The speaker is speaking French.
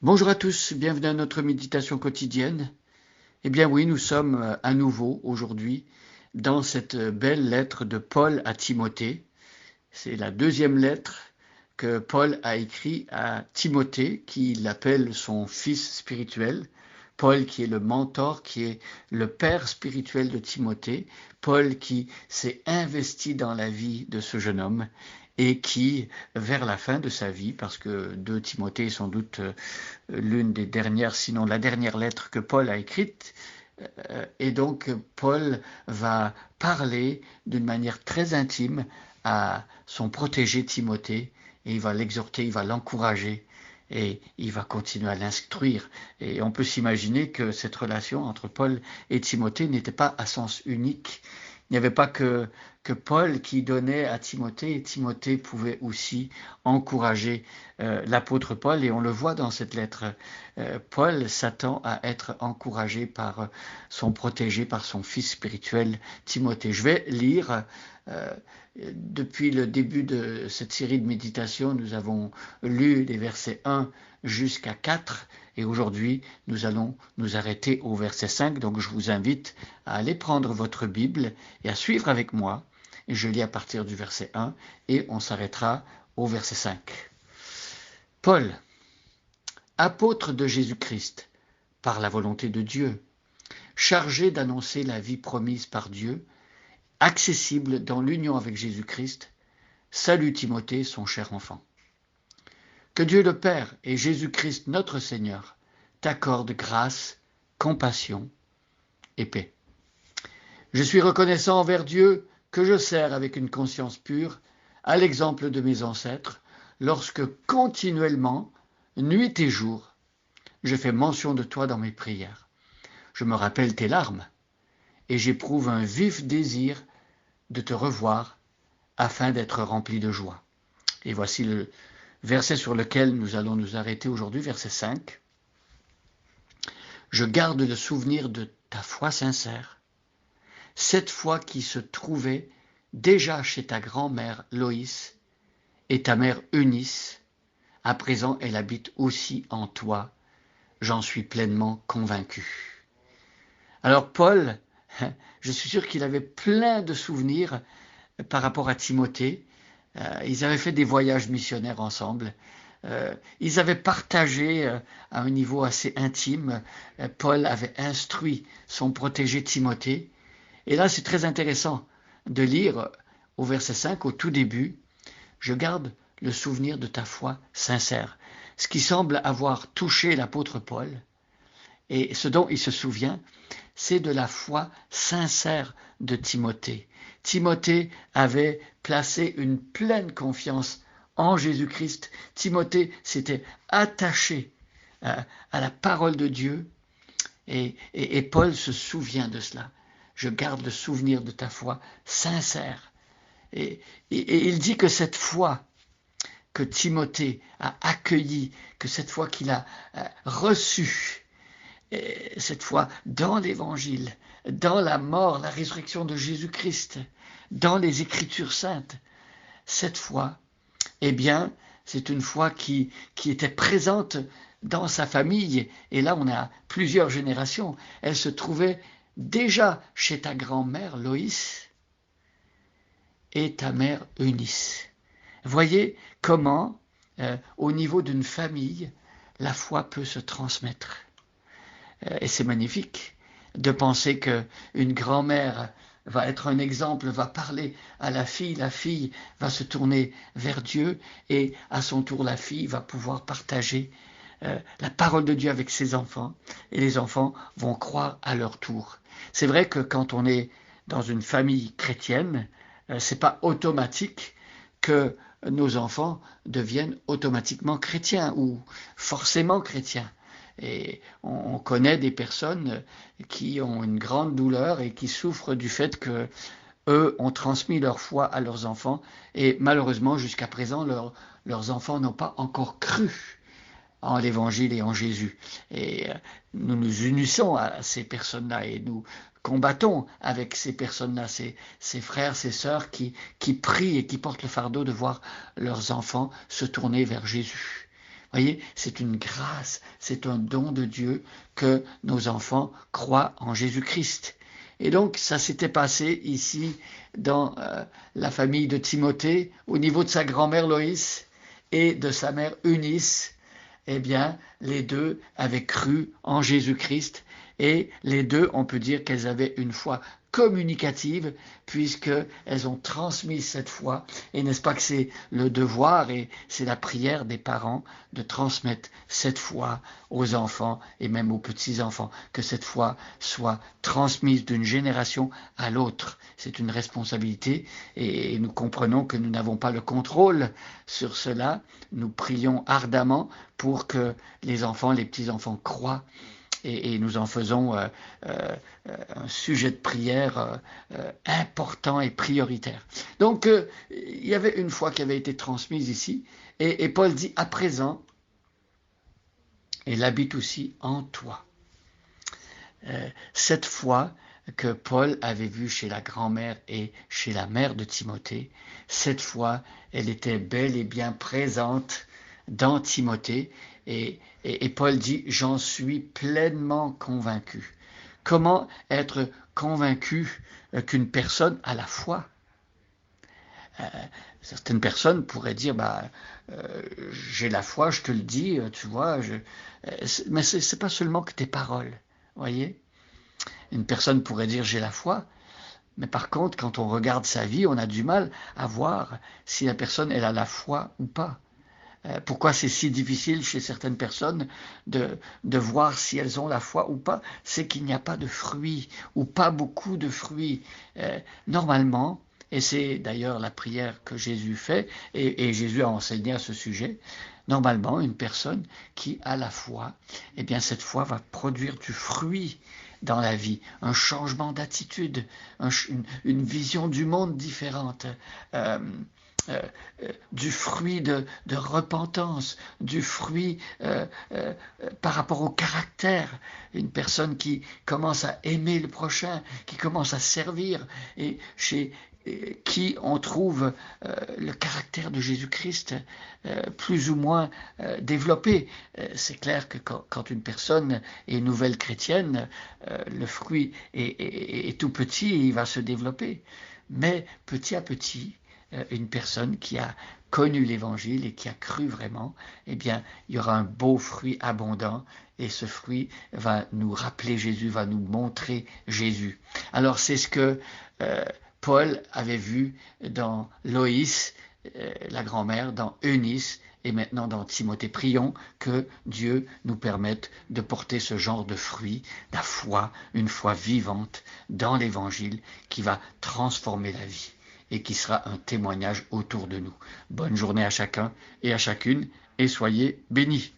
Bonjour à tous, bienvenue à notre méditation quotidienne. Eh bien oui, nous sommes à nouveau aujourd'hui dans cette belle lettre de Paul à Timothée. C'est la deuxième lettre que Paul a écrite à Timothée, qui l'appelle son fils spirituel. Paul qui est le mentor, qui est le père spirituel de Timothée. Paul qui s'est investi dans la vie de ce jeune homme et qui, vers la fin de sa vie, parce que 2 Timothée est sans doute l'une des dernières, sinon la dernière lettre que Paul a écrite, et donc Paul va parler d'une manière très intime à son protégé Timothée, et il va l'exhorter, il va l'encourager, et il va continuer à l'instruire. Et on peut s'imaginer que cette relation entre Paul et Timothée n'était pas à sens unique. Il n'y avait pas que Paul qui donnait à Timothée, et Timothée pouvait aussi encourager l'apôtre Paul, et on le voit dans cette lettre. Paul s'attend à être encouragé par son protégé, par son fils spirituel Timothée. Je vais lire. Euh, Depuis le début de cette série de méditations, nous avons lu les versets 1 jusqu'à 4, et aujourd'hui nous allons nous arrêter au verset 5. Donc je vous invite à aller prendre votre Bible et à suivre avec moi. Et je lis à partir du verset 1 et on s'arrêtera au verset 5. Paul, apôtre de Jésus-Christ, par la volonté de Dieu, chargé d'annoncer la vie promise par Dieu, accessible dans l'union avec Jésus-Christ, salue Timothée, son cher enfant. Que Dieu le Père et Jésus-Christ notre Seigneur t'accordent grâce, compassion et paix. Je suis reconnaissant envers Dieu que je sers avec une conscience pure, à l'exemple de mes ancêtres, lorsque continuellement, nuit et jour, je fais mention de toi dans mes prières. Je me rappelle tes larmes, et j'éprouve un vif désir de te revoir afin d'être rempli de joie. Et voici le verset sur lequel nous allons nous arrêter aujourd'hui, verset 5. Je garde le souvenir de ta foi sincère, cette foi qui se trouvait déjà chez ta grand-mère Loïs et ta mère Eunice. À présent, elle habite aussi en toi. J'en suis pleinement convaincu. Alors Paul, je suis sûr qu'il avait plein de souvenirs par rapport à Timothée. Ils avaient fait des voyages missionnaires ensemble. Ils avaient partagé à un niveau assez intime. Paul avait instruit son protégé Timothée. Et là, c'est très intéressant de lire au verset 5, au tout début, je garde le souvenir de ta foi sincère. Ce qui semble avoir touché l'apôtre Paul, et ce dont il se souvient, c'est de la foi sincère de Timothée. Timothée avait placé une pleine confiance en Jésus-Christ. Timothée s'était attaché à la parole de Dieu, et Paul se souvient de cela. Je garde le souvenir de ta foi sincère. Et il dit que cette foi que Timothée a accueillie, que cette foi qu'il a reçue, cette foi dans l'Évangile, dans la mort, la résurrection de Jésus-Christ, dans les Écritures saintes, cette foi, eh bien, c'est une foi qui était présente dans sa famille. Et là, on a plusieurs générations. Elle se trouvait déjà chez ta grand-mère Loïs et ta mère Eunice. Voyez comment, au niveau d'une famille, la foi peut se transmettre. Et c'est magnifique de penser qu'une grand-mère va être un exemple, va parler à la fille va se tourner vers Dieu, et à son tour la fille va pouvoir partager la parole de Dieu avec ses enfants, et les enfants vont croire à leur tour. C'est vrai que quand on est dans une famille chrétienne, c'est pas automatique que nos enfants deviennent automatiquement chrétiens ou forcément chrétiens. Et on connaît des personnes qui ont une grande douleur et qui souffrent du fait que eux ont transmis leur foi à leurs enfants, et malheureusement jusqu'à présent leurs enfants n'ont pas encore cru en l'évangile et en Jésus. Et nous nous unissons à ces personnes-là et nous combattons avec ces personnes-là, ces frères, ces sœurs qui prient et qui portent le fardeau de voir leurs enfants se tourner vers Jésus. Voyez, c'est une grâce, c'est un don de Dieu que nos enfants croient en Jésus-Christ. Et donc, ça s'était passé ici dans la famille de Timothée, au niveau de sa grand-mère Loïs et de sa mère Eunice. Eh bien, les deux avaient cru en Jésus-Christ et les deux, on peut dire qu'elles avaient une foi communicative puisqu'elles ont transmis cette foi. Et n'est-ce pas que c'est le devoir et c'est la prière des parents de transmettre cette foi aux enfants et même aux petits-enfants, que cette foi soit transmise d'une génération à l'autre. C'est une responsabilité et nous comprenons que nous n'avons pas le contrôle sur cela. Nous prions ardemment pour que les enfants, les petits-enfants croient et nous en faisons un sujet de prière important et prioritaire. Donc, il y avait une foi qui avait été transmise ici, et Paul dit, à présent, elle habite aussi en toi. Cette foi que Paul avait vue chez la grand-mère et chez la mère de Timothée, cette foi, elle était bel et bien présente dans Timothée, et Paul dit, j'en suis pleinement convaincu. Comment être convaincu qu'une personne a la foi? Certaines personnes pourraient dire, j'ai la foi, je te le dis, tu vois, mais c'est pas seulement que tes paroles, voyez. Une personne pourrait dire, j'ai la foi, mais par contre, quand on regarde sa vie, on a du mal à voir si la personne, elle a la foi ou pas. Pourquoi c'est si difficile chez certaines personnes de voir si elles ont la foi ou pas? C'est qu'il n'y a pas de fruits ou pas beaucoup de fruits. Normalement, et c'est d'ailleurs la prière que Jésus fait, et Jésus a enseigné à ce sujet, normalement, une personne qui a la foi, eh bien cette foi va produire du fruit dans la vie, un changement d'attitude, une vision du monde différente. Du fruit de repentance, du fruit par rapport au caractère, une personne qui commence à aimer le prochain, qui commence à servir, et chez qui on trouve le caractère de Jésus-Christ plus ou moins développé. C'est clair que quand une personne est nouvelle chrétienne, le fruit est tout petit et il va se développer. Mais petit à petit, une personne qui a connu l'évangile et qui a cru vraiment, eh bien, il y aura un beau fruit abondant et ce fruit va nous rappeler Jésus, va nous montrer Jésus. Alors, c'est ce que Paul avait vu dans Loïs, la grand-mère, dans Eunice et maintenant dans Timothée. Prions que Dieu nous permette de porter ce genre de fruit, la foi, une foi vivante dans l'évangile qui va transformer la vie et qui sera un témoignage autour de nous. Bonne journée à chacun et à chacune, et soyez bénis.